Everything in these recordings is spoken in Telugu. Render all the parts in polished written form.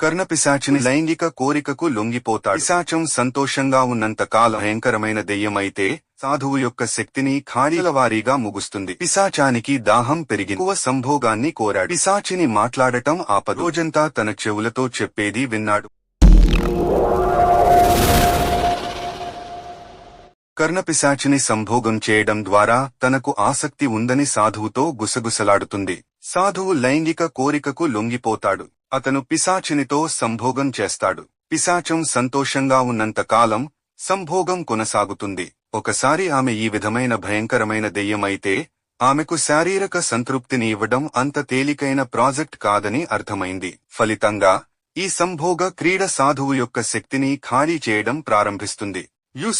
కర్ణపిశాచిని లైంగిక కోరికకు లొంగిపోతాడు. పిశాచం సంతోషంగా ఉన్నంత కాలం భయంకరమైన దెయ్యమైతే సాధువు యొక్క శక్తిని ఖాళీల వారీగా ముగుస్తుంది. పిశాచానికి దాహం పెరిగి ఎక్కువ సంభోగాన్ని కోరాడు. పిశాచిని మాట్లాడటం ఆపదు. రోజంతా తన చెవులతో చెప్పేది విన్నాడు. కర్ణపిశాచిని సంభోగం చేయడం ద్వారా తనకు ఆసక్తి ఉందని సాధువుతో గుసగుసలాడుతుంది. సాధువు లైంగిక కోరికకు లొంగిపోతాడు. అతను పిశాచినితో సంభోగం చేస్తాడు. పిశాచం సంతోషంగా ఉన్నంత కాలం సంభోగం కొనసాగుతుంది. ఒకసారి ఆమె ఈ విధమైన భయంకరమైన దెయ్యమైతే ఆమెకు శారీరక సంతృప్తిని ఇవ్వడం అంత తేలికైన ప్రాజెక్ట్ కాదని అర్థమైంది. ఫలితంగా ఈ సంభోగ క్రీడ సాధువు యొక్క శక్తిని ఖాళీ చేయడం ప్రారంభిస్తుంది.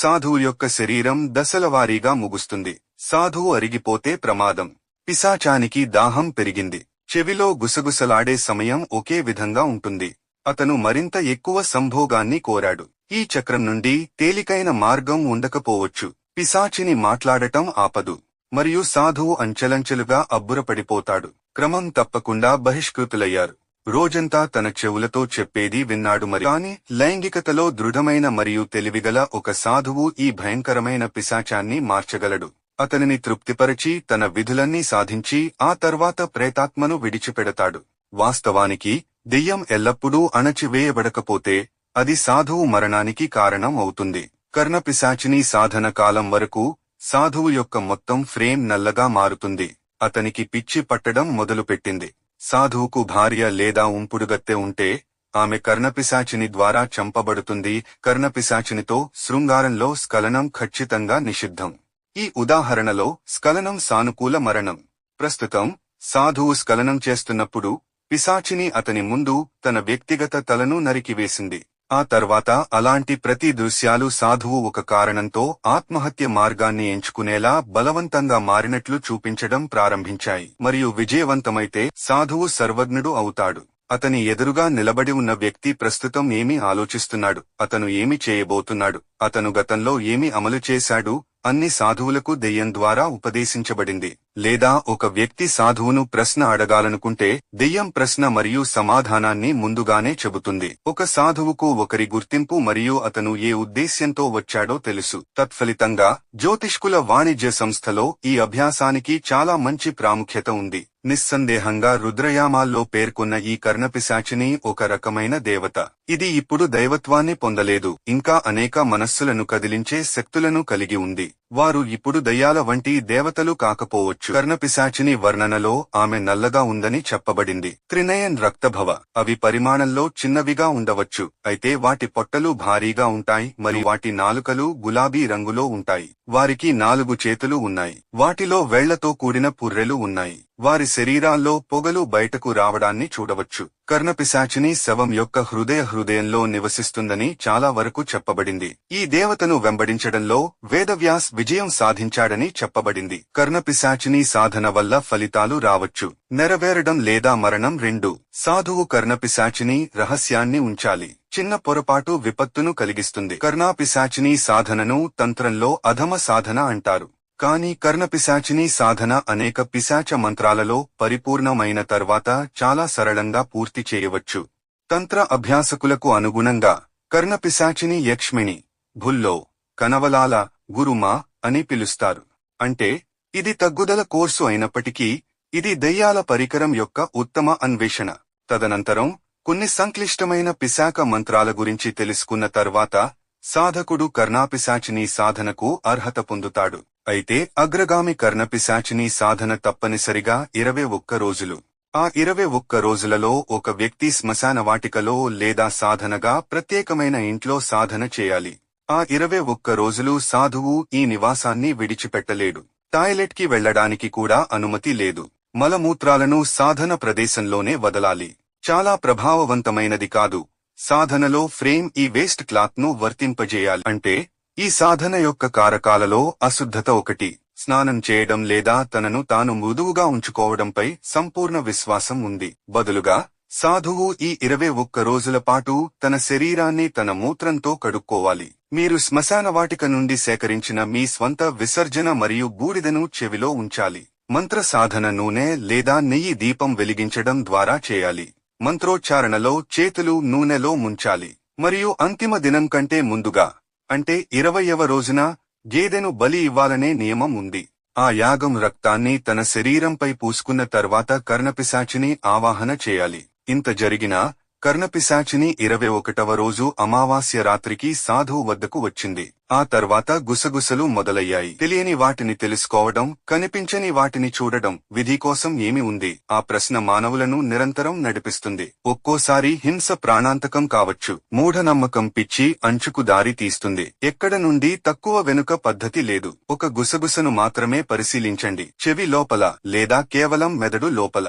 సాధువు యొక్క శరీరం దశలవారీగా ముగుస్తుంది. సాధువు అరిగిపోతే ప్రమాదం. పిశాచానికి దాహం పెరిగింది. చెవిలో గుసగుసలాడే సమయం ఒకే విధంగా ఉంటుంది. అతను మరింత ఎక్కువ సంభోగాన్ని కోరాడు. ఈ చక్రం నుండి తేలికైన మార్గం ఉండకపోవచ్చు. పిశాచిని మాట్లాడటం ఆపదు మరియు సాధువు అంచెలంచెలుగా అబ్బురపడిపోతాడు. క్రమం తప్పకుండా బహిష్కృతులయ్యారు. రోజంతా తన చెవులతో చెప్పేది విన్నాడు. కాని లైంగికతలో దృఢమైన మరియు తెలివిగల ఒక సాధువు ఈ భయంకరమైన పిశాచాన్ని మార్చగలడు. అతనిని తృప్తిపరచి తన విధులన్నీ సాధించి ఆ తర్వాత ప్రేతాత్మను విడిచిపెడతాడు. వాస్తవానికి దెయ్యం ఎల్లప్పుడూ అణచివేయబడకపోతే అది సాధువు మరణానికి కారణం అవుతుంది. కర్ణపిశాచిని సాధన కాలం వరకు సాధువు యొక్క మొత్తం ఫ్రేమ్ నల్లగా మారుతుంది. అతనికి పిచ్చి పట్టడం మొదలుపెట్టింది. సాధువుకు భార్య లేదా ఉంపుడుగత్తె ఉంటే ఆమె కర్ణపిశాచిని ద్వారా చంపబడుతుంది. కర్ణపిశాచినితో శృంగారంలో స్ఖలనం ఖచ్చితంగా నిషిద్ధం. ఈ ఉదాహరణలో స్ఖలనం సానుకూల మరణం. ప్రస్తుతం సాధువు స్ఖలనం చేస్తున్నప్పుడు పిశాచిని అతని ముందు తన వ్యక్తిగత తలను నరికివేసింది. ఆ తర్వాత అలాంటి ప్రతి దృశ్యాలు సాధువు ఒక కారణంతో ఆత్మహత్య మార్గాన్ని ఎంచుకునేలా బలవంతంగా మారినట్లు చూపించడం ప్రారంభించాయి. మరియు విజయవంతమైతే సాధువు సర్వజ్ఞుడు అవుతాడు. అతని ఎదురుగా నిలబడి ఉన్న వ్యక్తి ప్రస్తుతం ఏమి ఆలోచిస్తున్నాడు, అతను ఏమి చేయబోతున్నాడు, అతను గతంలో ఏమి అమలు చేశాడు అన్ని సాధువులకు దెయ్యం ద్వారా ఉపదేశించబడింది. లేదా ఒక వ్యక్తి సాధువును ప్రశ్న అడగాలనుకుంటే దెయ్యం ప్రశ్న మరియు సమాధానాన్ని ముందుగానే చెబుతుంది. ఒక సాధువుకు ఒకరి గుర్తింపు మరియు అతను ఏ ఉద్దేశ్యంతో వచ్చాడో తెలుసు. తత్ఫలితంగా జ్యోతిష్కుల వాణిజ్య సంస్థలో ఈ అభ్యాసానికి చాలా మంచి ప్రాముఖ్యత ఉంది. నిస్సందేహంగా రుద్రయామాల్లో పేర్కొన్న ఈ కర్ణపిశాచిని ఒక రకమైన దేవత. ఇది ఇప్పుడు దైవత్వాన్ని పొందలేదు, ఇంకా అనేక మనస్సులను కదిలించే శక్తులను కలిగి ఉంది. వారు ఇప్పుడు దయ్యాల వంటి దేవతలు కాకపోవచ్చు. కర్ణపిశాచిని వర్ణనలో ఆమె నల్లగా ఉందని చెప్పబడింది. త్రినయన్ రక్తభవ. అవి పరిమాణంలో చిన్నవిగా ఉండవచ్చు, అయితే వాటి పొట్టలు భారీగా ఉంటాయి మరియు వాటి నాలుకలు గులాబీ రంగులో ఉంటాయి. వారికి 4 చేతులు ఉన్నాయి. వాటిలో వేళ్లతో కూడిన పుర్రెలు ఉన్నాయి. వారి శరీరాల్లో పొగలు బయటకు రావడాన్ని చూడవచ్చు. కర్ణపిశాచిని శవం యొక్క హృదయంలో నివసిస్తుందని చాలా వరకు చెప్పబడింది. ఈ దేవతను వెంబడించడంలో వేదవ్యాస్ విజయం సాధించాడని చెప్పబడింది. కర్ణపిశాచిని సాధన వల్ల ఫలితాలు రావచ్చు. నెరవేరడం లేదా మరణం రెండూ. సాధువు కర్ణపిశాచిని రహస్యాన్ని ఉంచాలి. చిన్న పొరపాటు విపత్తును కలిగిస్తుంది. కర్ణపిశాచిని సాధనను తంత్రంలో అధమ సాధన అంటారు. కానీ కర్ణపిశాచిని సాధన అనేక పిశాచ మంత్రాలలో పరిపూర్ణమైన తర్వాత చాలా సరళంగా పూర్తి చేయవచ్చు. తంత్ర అభ్యాసకులకు అనుగుణంగా కర్ణపిశాచిని యక్ష్మిని, భుల్లో, కనవలాల, గురుమా అని పిలుస్తారు. అంటే ఇది తగ్గుదల కోర్సు అయినప్పటికీ ఇది దెయ్యాల పరికరం యొక్క ఉత్తమ అన్వేషణ. తదనంతరం కొన్ని సంక్లిష్టమైన పిశాక మంత్రాల గురించి తెలుసుకున్న తర్వాత సాధకుడు కర్ణపిశాచిని సాధనకు అర్హత పొందుతాడు. అయితే అగ్రగామి కర్ణపిశాచిని సాధన తప్పనిసరిగా 21 రోజులు. ఆ 21 రోజులలో ఒక వ్యక్తి శ్మశాన వాటికలో లేదా సాధనగా ప్రత్యేకమైన ఇంట్లో సాధన చేయాలి. ఆ 21 రోజులు సాధువు ఈ నివాసాన్ని విడిచిపెట్టలేడు. టాయిలెట్ కి వెళ్లడానికి కూడా అనుమతి లేదు. మలమూత్రాలను సాధన ప్రదేశంలోనే వదలాలి. చాలా ప్రభావవంతమైనది కాదు. సాధనలో ఫ్రేమ్ ఈ వేస్ట్ క్లాత్ ను వర్తింపజేయాలి. అంటే ఈ సాధన యొక్క కారకాలలో అశుద్ధత ఒకటి. స్నానం చేయడం లేదా తనను తాను మృదువుగా ఉంచుకోవడంపై సంపూర్ణ విశ్వాసం ఉంది. బదులుగా సాధువు ఈ 21 రోజుల పాటు తన శరీరాన్ని తన మూత్రంతో కడుక్కోవాలి. మీరు శ్మశాన వాటిక నుండి సేకరించిన మీ స్వంత విసర్జన మరియు బూడిదను చెవిలో ఉంచాలి. మంత్ర సాధన నూనె లేదా నెయ్యి దీపం వెలిగించడం ద్వారా చేయాలి. మంత్రోచ్చారణలో చేతులు నూనెలో ముంచాలి. మరియు అంతిమ దినం కంటే ముందుగా అంటే 20వ రోజున గేదెను బలి ఇవ్వాలనే నియమం ఉంది. ఆ యాగం రక్తాన్ని తన శరీరంపై పూసుకున్న తర్వాత కర్ణపిశాచిని ఆవాహన చేయాలి. ఇంత జరిగినా కర్ణపిశాచిని 21వ రోజు అమావాస్య రాత్రికి సాధువు వద్దకు వచ్చింది. ఆ తర్వాత గుసగుసలు మొదలయ్యాయి. తెలియని వాటిని తెలుసుకోవడం, కనిపించని వాటిని చూడడం, విధి కోసం ఏమి ఉంది? ఆ ప్రశ్న మానవులను నిరంతరం నడిపిస్తుంది. ఒక్కోసారి హింస ప్రాణాంతకం కావచ్చు. మూఢనమ్మకం పిచ్చి అంచుకు దారి తీస్తుంది. ఎక్కడ నుండి తక్కువ వెనుక పద్ధతి లేదు. ఒక గుసగుసను మాత్రమే పరిశీలించండి. చెవి లోపల లేదా కేవలం మెదడు లోపల.